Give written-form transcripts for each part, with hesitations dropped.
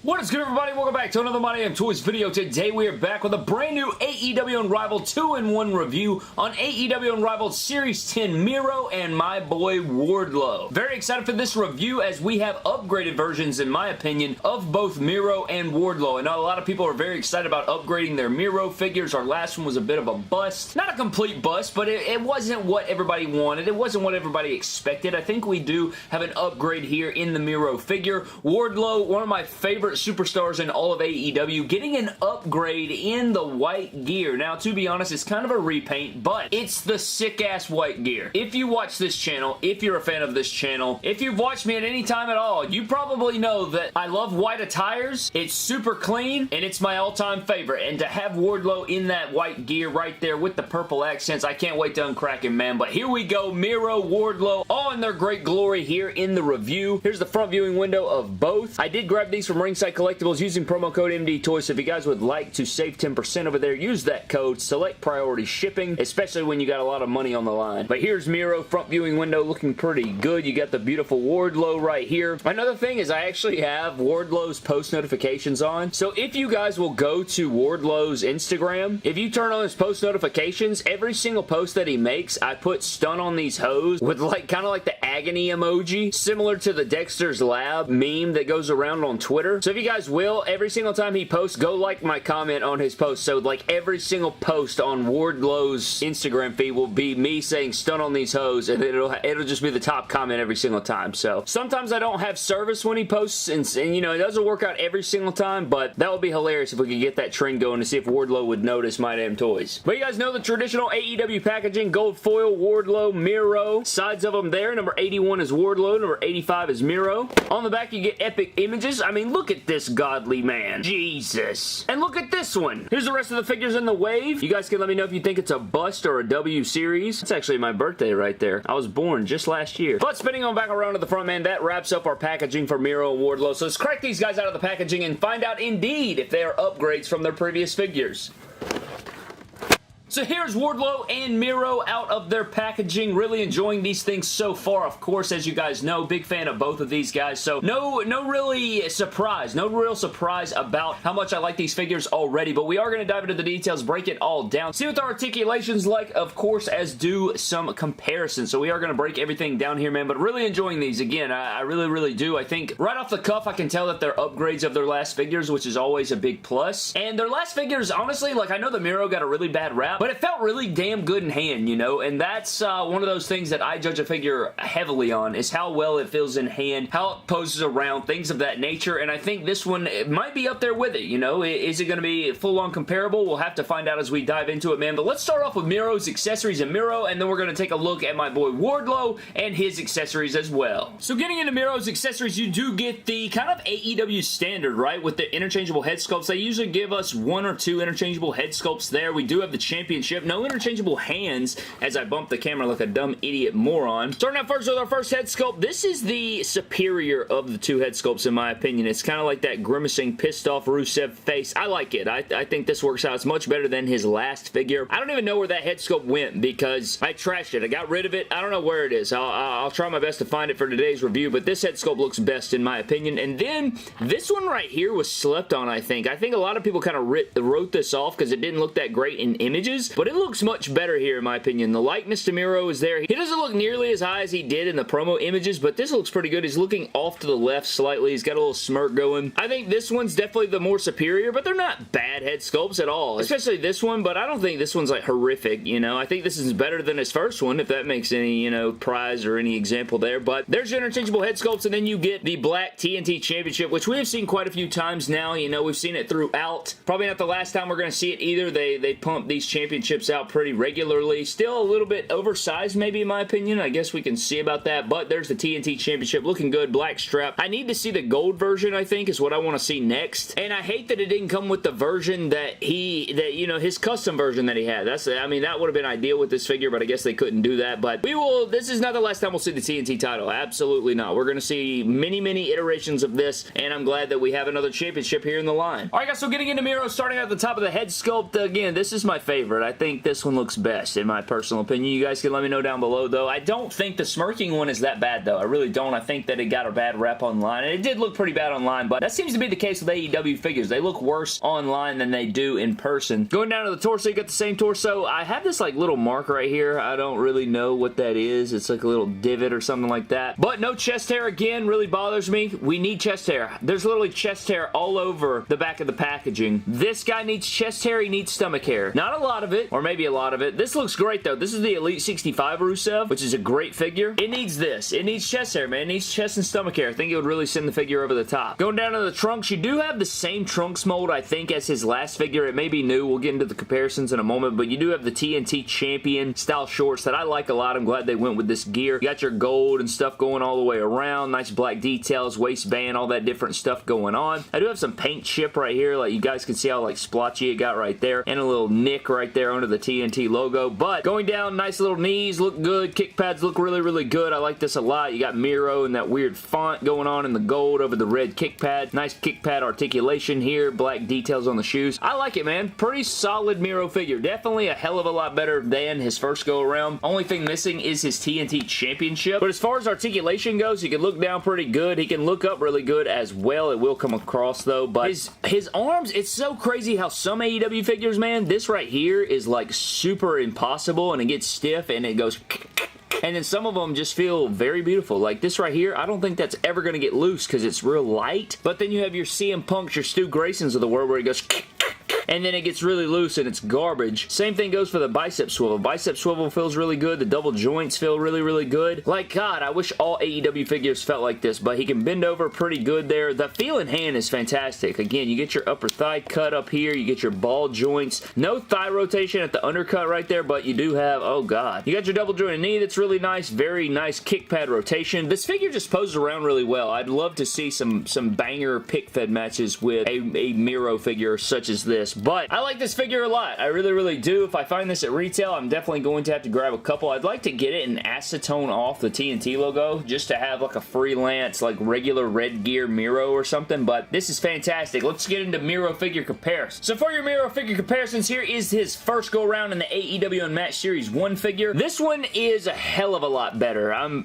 What is good, everybody? Welcome back to another My Damn Toys video. Today we are back with a brand new AEW Unrivaled 2-in-1 review on AEW Unrivaled Series 10 Miro and my boy Wardlow. Very excited for this review as we have upgraded versions, in my opinion, of both Miro and Wardlow. I know a lot of people are very excited about upgrading their Miro figures. Our last one was a bit of a bust. Not a complete bust, but it wasn't what everybody wanted. It wasn't what everybody expected. I think we do have an upgrade here in the Miro figure. Wardlow, one of my favorite superstars in all of AEW, getting an upgrade in the white gear. Now, to be honest, it's kind of a repaint, but it's the sick-ass white gear. If you watch this channel, if you're a fan of this channel, if you've watched me at any time at all, you probably know that I love white attires. It's super clean, and it's my all-time favorite. And to have Wardlow in that white gear right there with the purple accents, I can't wait to uncrack him, man. But here we go, Miro, Wardlow, all in their great glory here in the review. Here's the front viewing window of both. I did grab these from Ringside Collectibles using promo code MDTOYS. So if you guys would like to save 10% over there, use that code. Select priority shipping, especially when you got a lot of money on the line. But here's Miro, front viewing window, looking pretty good. You got the beautiful Wardlow right here. Another thing is I actually have Wardlow's post notifications on. So if you guys will go to Wardlow's Instagram, if you turn on his post notifications, every single post that he makes, I put stun on these hoes with like kind of like the agony emoji, similar to the Dexter's Lab meme that goes around on Twitter. So if you guys will, every single time he posts, go like my comment on his post. So like every single post on Wardlow's Instagram feed will be me saying stun on these hoes, and it'll just be the top comment every single time. So sometimes I don't have service when he posts, and you know, it doesn't work out every single time, but that would be hilarious if we could get that trend going to see if Wardlow would notice My Damn Toys. But you guys know the traditional AEW packaging, gold foil, Wardlow, Miro, sides of them there. Number 81 is Wardlow, number 85 is Miro. On the back you get epic images. I mean, look at this godly man. Jesus. And look at this one. Here's the rest of the figures in the wave. You guys can let me know if you think it's a bust or a W series. It's actually my birthday right there. I was born just last year. But spinning on back around to the front, man, that wraps up our packaging for Miro and Wardlow. So let's crack these guys out of the packaging and find out indeed if they are upgrades from their previous figures. So here's Wardlow and Miro out of their packaging. Really enjoying these things so far, of course, as you guys know. Big fan of both of these guys, so no real surprise about how much I like these figures already, but we are going to dive into the details, break it all down, see what the articulation's like, of course, as do some comparisons. So we are going to break everything down here, man, but really enjoying these. Again, I really do. I think right off the cuff, I can tell that they're upgrades of their last figures, which is always a big plus. And their last figures, honestly, like, I know the Miro got a really bad rap, but it felt really damn good in hand, you know, and that's one of those things that I judge a figure heavily on, is how well it feels in hand, how it poses around, things of that nature, and I think this one, it might be up there with it, you know. Is it going to be full-on comparable? We'll have to find out as we dive into it, man, but let's start off with Miro's accessories and Miro, and then we're going to take a look at my boy Wardlow and his accessories as well. So getting into Miro's accessories, you do get the kind of AEW standard, right, with the interchangeable head sculpts. They usually give us 1 or 2 interchangeable head sculpts there. We do have the championship. No interchangeable hands, as I bump the camera like a dumb idiot moron. Starting out first with our first head sculpt. This is the superior of the 2 head sculpts, in my opinion. It's kind of like that grimacing, pissed off Rusev face. I like it. I think this works out. It's much better than his last figure. I don't even know where that head sculpt went because I trashed it. I got rid of it. I don't know where it is. I'll try my best to find it for today's review, but this head sculpt looks best, in my opinion. And then this one right here was slept on, I think. I think a lot of people kind of wrote this off because it didn't look that great in images, but it looks much better here, in my opinion. The likeness to Miro is there. He doesn't look nearly as high as he did in the promo images, but this looks pretty good. He's looking off to the left slightly. He's got a little smirk going. I think this one's definitely the more superior, but they're not bad head sculpts at all, especially this one, but I don't think this one's like horrific, you know. I think this is better than his first one, if that makes any, you know, prize or any example there, but there's your interchangeable head sculpts, and then you get the black TNT Championship, which we have seen quite a few times now. You know, we've seen it throughout. Probably not the last time we're going to see it either. They pump these championships out pretty regularly. Still a little bit oversized, maybe, in my opinion. I guess we can see about that, but there's the TNT Championship. Looking good. Black strap. I need to see the gold version, I think, is what I want to see next. And I hate that it didn't come with the version that you know, his custom version that he had. I mean, that would have been ideal with this figure, but I guess they couldn't do that. But this is not the last time we'll see the TNT title. Absolutely not. We're going to see many iterations of this, and I'm glad that we have another championship here in the line. Alright guys, so getting into Miro, starting at the top of the head sculpt, again, this is my favorite. favorite. I think this one looks best, in my personal opinion. You guys can let me know down below, though. I don't think the smirking one is that bad, though. I really don't. I think that it got a bad rep online, and it did look pretty bad online, but that seems to be the case with AEW figures. They look worse online than they do in person. Going down to the torso, you got the same torso. I have this, like, little mark right here. I don't really know what that is. It's like a little divot or something like that, but no chest hair again. Really bothers me. We need chest hair. There's literally chest hair all over the back of the packaging. This guy needs chest hair. He needs stomach hair. Not a lot of it, or maybe a lot of it. This looks great, though. This is the Elite 65 Rusev, which is a great figure. It needs this. It needs chest hair, man. It needs chest and stomach hair. I think it would really send the figure over the top. Going down to the trunks, you do have the same trunks mold, I think, as his last figure. It may be new. We'll get into the comparisons in a moment, but you do have the TNT Champion style shorts that I like a lot. I'm glad they went with this gear. You got your gold and stuff going all the way around. Nice black details, waistband, all that different stuff going on. I do have some paint chip right here. Like, you guys can see how, like, splotchy it got right there, and a little nick right there under the TNT logo. But going down, nice little knees, look good. Kick pads look really, really good. I like this a lot. You got Miro and that weird font going on in the gold over the red kick pad. Nice kick pad articulation here. Black details on the shoes. I like it, man. Pretty solid Miro figure. Definitely a hell of a lot better than his first go around. Only thing missing is his TNT Championship. But as far as articulation goes, he can look down pretty good. He can look up really good as well. It will come across, though. But his arms, it's so crazy how some AEW figures, man, this right here is like super impossible, and it gets stiff and it goes and then some of them just feel very beautiful. Like this right here, I don't think that's ever going to get loose because it's real light. But then you have your CM Punks, your Stu Graysons of the world where he goes and then it gets really loose and it's garbage. Same thing goes for the Bicep Swivel. Bicep Swivel feels really good. The double joints feel really, really good. Like, God, I wish all AEW figures felt like this, but he can bend over pretty good there. The feel in hand is fantastic. Again, you get your upper thigh cut up here. You get your ball joints. No thigh rotation at the undercut right there, but you do have, oh God. You got your double jointed knee that's really nice. Very nice kick pad rotation. This figure just poses around really well. I'd love to see some banger pick fed matches with a Miro figure such as this. But I like this figure a lot. I really, really do. If I find this at retail, I'm definitely going to have to grab a couple. I'd like to get it in acetone off the TNT logo just to have like a freelance, like regular red gear Miro or something, but this is fantastic. Let's get into Miro figure comparisons. So for your Miro figure comparisons, here is his first go around in the AEW Unmatched Series 1 figure. This one is a hell of a lot better. I'm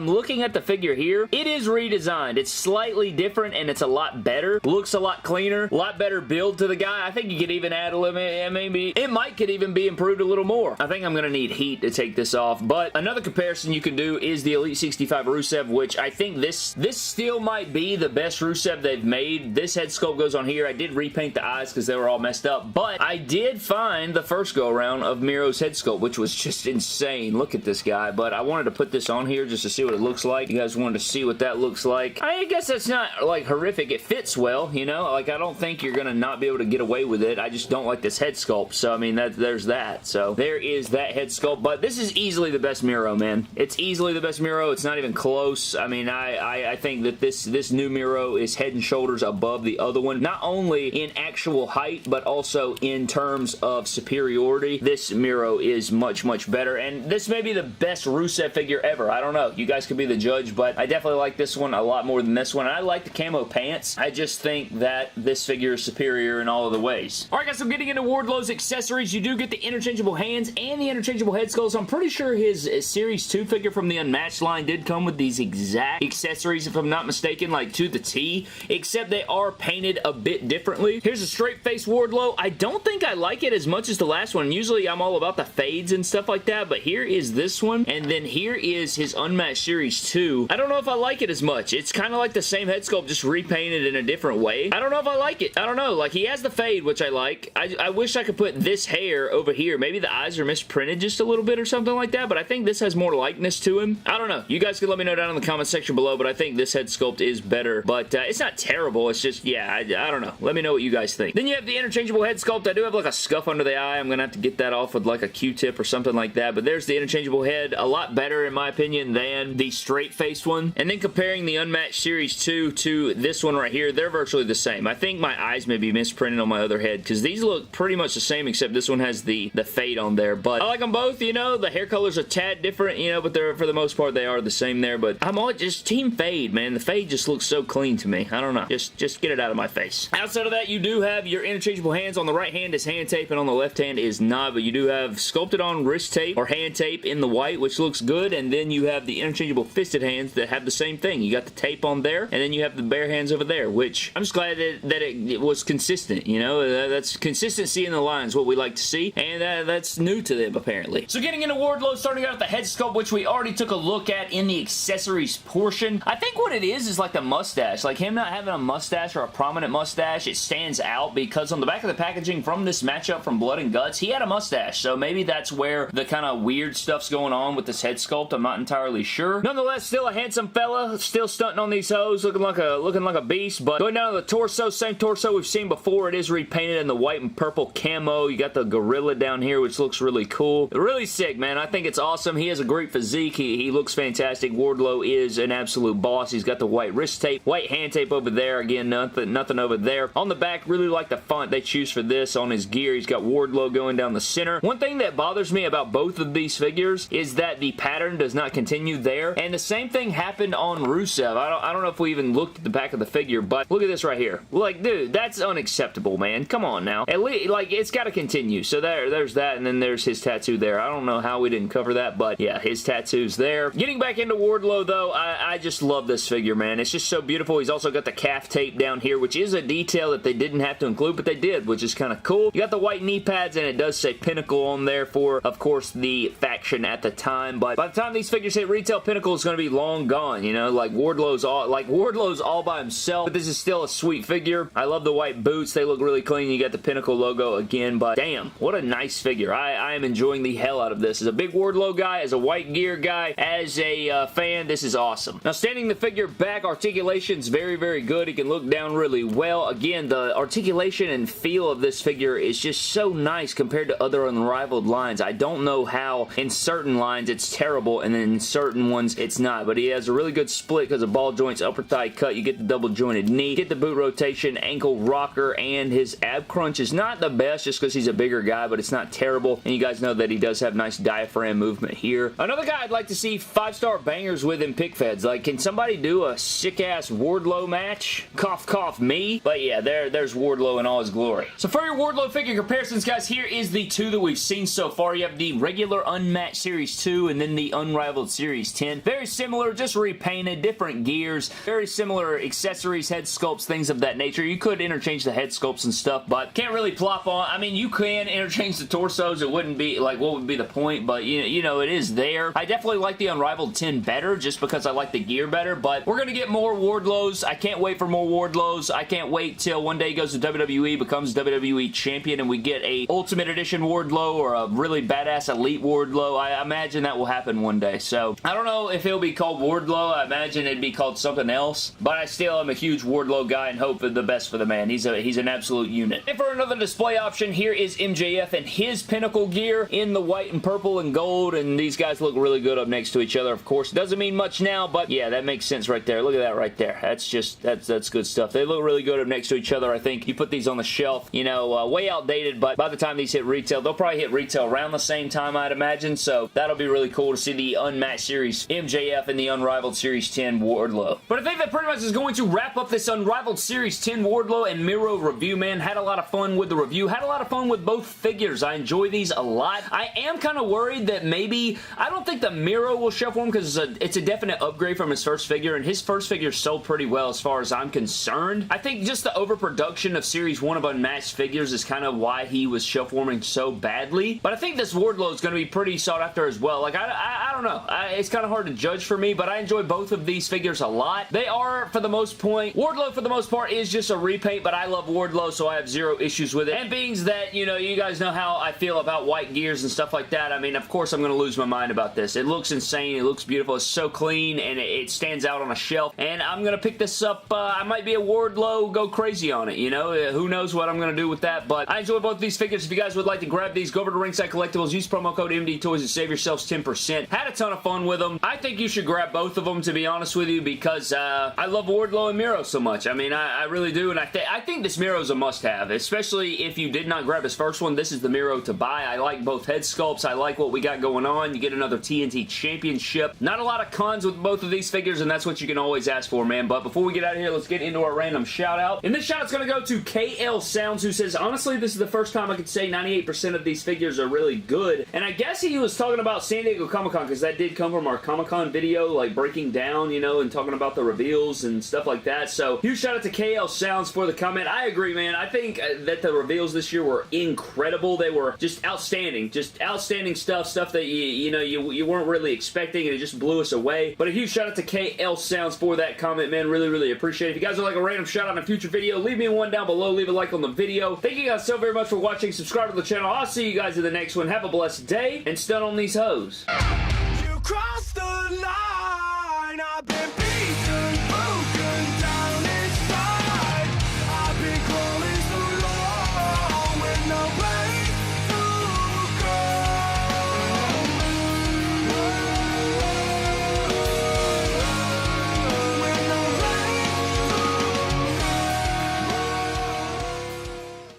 looking at the figure here. It is redesigned. It's slightly different and it's a lot better. Looks a lot cleaner. A lot better build to the guy. I think you could even add a little, maybe it could even be improved a little more. I think I'm going to need heat to take this off, but another comparison you can do is the Elite 65 Rusev, which I think this still might be the best Rusev they've made. This head sculpt goes on here. I did repaint the eyes because they were all messed up, but I did find the first go around of Miro's head sculpt, which was just insane. Look at this guy, but I wanted to put this on here just to see what it looks like. You guys wanted to see what that looks like. I guess that's not like horrific. It fits well, you know? Like, I don't think you're going to not be able to get away with it. I just don't like this head sculpt, so I mean, there's that. So there is that head sculpt, but this is easily the best Miro, man. It's easily the best Miro. It's not even close. I mean, I think that this new Miro is head and shoulders above the other one, not only in actual height, but also in terms of superiority. This Miro is much, much better, and this may be the best Rusev figure ever. I don't know. You guys could be the judge, but I definitely like this one a lot more than this one. And I like the camo pants. I just think that this figure is superior in all of the ways. Alright guys, so getting into Wardlow's accessories, you do get the interchangeable hands and the interchangeable head sculpts. I'm pretty sure his Series 2 figure from the Unmatched line did come with these exact accessories, if I'm not mistaken, like to the T, except they are painted a bit differently. Here's a straight face Wardlow. I don't think I like it as much as the last one. Usually I'm all about the fades and stuff like that, but here is this one, and then here is his Unmatched Series 2. I don't know if I like it as much. It's kind of like the same head sculpt, just repainted in a different way. I don't know if I like it. I don't know. Like, he has the fade, which I like. I wish I could put this hair over here. Maybe the eyes are misprinted just a little bit or something like that, but I think this has more likeness to him. I don't know. You guys can let me know down in the comment section below, but I think this head sculpt is better, but it's not terrible. It's just, yeah, I don't know. Let me know what you guys think. Then you have the interchangeable head sculpt. I do have like a scuff under the eye. I'm going to have to get that off with like a Q-tip or something like that, but there's the interchangeable head. A lot better in my opinion than the straight-faced one. And then comparing the Unmatched Series 2 to this one right here, they're virtually the same. I think my eyes may be misprinted on my other head, because these look pretty much the same, except this one has the fade on there. But I like them both, you know. The hair color's a tad different, you know, but they're, for the most part, they are the same there. But I'm all just team fade, man. The fade just looks so clean to me. I don't know. Just get it out of my face. Outside of that, you do have your interchangeable hands. On the right hand is hand tape, and on the left hand is not, but you do have sculpted on wrist tape or hand tape in the white, which looks good, and then you have the interchangeable fisted hands that have the same thing. You got the tape on there, and then you have the bare hands over there, which I'm just glad that it was consistent, you know. That's consistency in the lines, what we like to see, and that's new to them, apparently. So getting into Wardlow, starting out with the head sculpt, which we already took a look at in the accessories portion. I think what it is like the mustache. Like him not having a mustache or a prominent mustache, it stands out because on the back of the packaging from this matchup from Blood and Guts, he had a mustache, so maybe that's where the kind of weird stuff's going on with this head sculpt. I'm not entirely sure. Nonetheless, still a handsome fella, still stunting on these hoes, looking like a beast. But going down to the torso, same torso we've seen before. It is repainted in the white and purple camo. You got the gorilla down here, which looks really cool. Really sick, man. I think it's awesome. He has a great physique. He looks fantastic. Wardlow is an absolute boss. He's got the white wrist tape, white hand tape over there. Again, nothing over there. On the back, really like the font they choose for this on his gear. He's got Wardlow going down the center. One thing that bothers me about both of these figures is that the pattern does not continue there, and the same thing happened on Rusev. I don't know if we even looked at the back of the figure, but look at this right here. Like, dude, that's unacceptable, man. Come on now. At least, like, it's got to continue. So there's that, and then there's his tattoo there. I don't know how we didn't cover that, but yeah, his tattoo's there. Getting back into Wardlow, though, I just love this figure, man. It's just so beautiful. He's also got the calf tape down here, which is a detail that they didn't have to include, but they did, which is kind of cool. You got the white knee pads, and it does say Pinnacle on there for, of course, the faction at the time, but by the time these figures hit retail, Pinnacle is going to be long gone, you know, like Wardlow's all by himself, but this is still a sweet figure. I love the white boots. They look really clean. You got the Pinnacle logo again, but damn, what a nice figure. I am enjoying the hell out of this. As a big Wardlow guy, as a white gear guy, as a fan, this is awesome. Now, standing the figure back, articulation's very, very good. He can look down really well. Again, the articulation and feel of this figure is just so nice compared to other Unrivaled lines. I don't know how in certain lines it's terrible and then in certain ones it's not, but he has a really good split because of ball joints, upper thigh cut. You get the double jointed knee, get the boot rotation, ankle rocker, and his ab crunch is not the best just because he's a bigger guy, but it's not terrible, and you guys know that he does have nice diaphragm movement here. Another guy I'd like to see 5-star bangers with in pick feds. Like, can somebody do a sick-ass Wardlow match? Cough, cough, me. But yeah, there's Wardlow in all his glory. So for your Wardlow figure comparisons, guys, here is the two that we've seen so far. You have the regular Unmatched Series 2 and then the Unrivaled Series 10. Very similar, just repainted, different gears, very similar accessories, head sculpts, things of that nature. You could interchange the head sculpts and stuff, but can't really plop on. I mean, you can interchange the torsos. It wouldn't be, like, what would be the point? But, you know, it is there. I definitely like the Unrivaled 10 better just because I like the gear better, but we're going to get more Wardlows. I can't wait for more Wardlows. I can't wait till one day he goes to WWE, becomes WWE Champion, and we get a Ultimate Edition Wardlow or a really badass Elite Wardlow. I imagine that will happen one day. So, I don't know if he'll be called Wardlow. I imagine it'd be called something else, but I still am a huge Wardlow guy and hope for the best for the man. He's an absolute unit. And for another display option, here is MJF and his Pinnacle gear in the white and purple and gold, and these guys look really good up next to each other, of course. Doesn't mean much now, but yeah, that makes sense right there. Look at that right there. That's good stuff. They look really good up next to each other, I think. You put these on the shelf, you know, way outdated, but by the time these hit retail, they'll probably hit retail around the same time, I'd imagine, so that'll be really cool to see the Unmatched Series MJF and the Unrivaled Series 10 Wardlow. But I think that pretty much is going to wrap up this Unrivaled Series 10 Wardlow and Miro review, man. Had a lot of fun with the review. Had a lot of fun with both figures. I enjoy these a lot. I am kind of worried that maybe, I don't think the Miro will show for him because it's a definite upgrade from his first figure, and his first figure sold pretty well as far as I'm concerned. I think just the overproduction of Series 1 of Unmatched figures is kind of why he was shelf warming so badly. But I think this Wardlow is going to be pretty sought after as well. Like, I don't know. It's kind of hard to judge for me, but I enjoy both of these figures a lot. They are, for the most part, Wardlow for the most part is just a repaint, but I love Wardlow, so I have zero issues with it. And being that, you know, you guys know how I feel about white gears and stuff like that, I mean, of course I'm going to lose my mind about this. It looks insane. It looks beautiful. It's so clean, and it stands out on a shelf, and I'm going to pick this up. I might be a Wardlow, go crazy on it, you know? Who knows what I'm going to do with that, but I enjoy both these figures. If you guys would like to grab these, go over to Ringside Collectibles, use promo code MDTOYS and save yourselves 10%. Had a ton of fun with them. I think you should grab both of them, to be honest with you, because I love Wardlow and Miro so much. I mean, I really do, and I think this Miro's a must must-have, especially if you did not grab his first one. This is the Miro to buy. I like both head sculpts. I like what we got going on. You get another TNT Championship. Not a lot of cons with both of these figures, and that's what you can always ask for, man. But before we get out of here, let's get into our random shout-out. And this shout-out's going to go to KL Sounds, who says, honestly, this is the first time I could say 98% of these figures are really good. And I guess he was talking about San Diego Comic-Con, because that did come from our Comic-Con video, like breaking down, you know, and talking about the reveals and stuff like that. So, huge shout-out to KL Sounds for the comment. I agree, man. I think that the reveals this year were incredible. They were just outstanding. Just outstanding stuff that you weren't really expecting, and it just blew us away. But a huge shout out to KL Sounds for that comment, man. Really, really appreciate it. If you guys would like a random shout out in a future video, leave me one down below. Leave a like on the video. Thank you guys so very much for watching. Subscribe to the channel. I'll see you guys in the next one. Have a blessed day, and stun on these hoes. You crossed the line.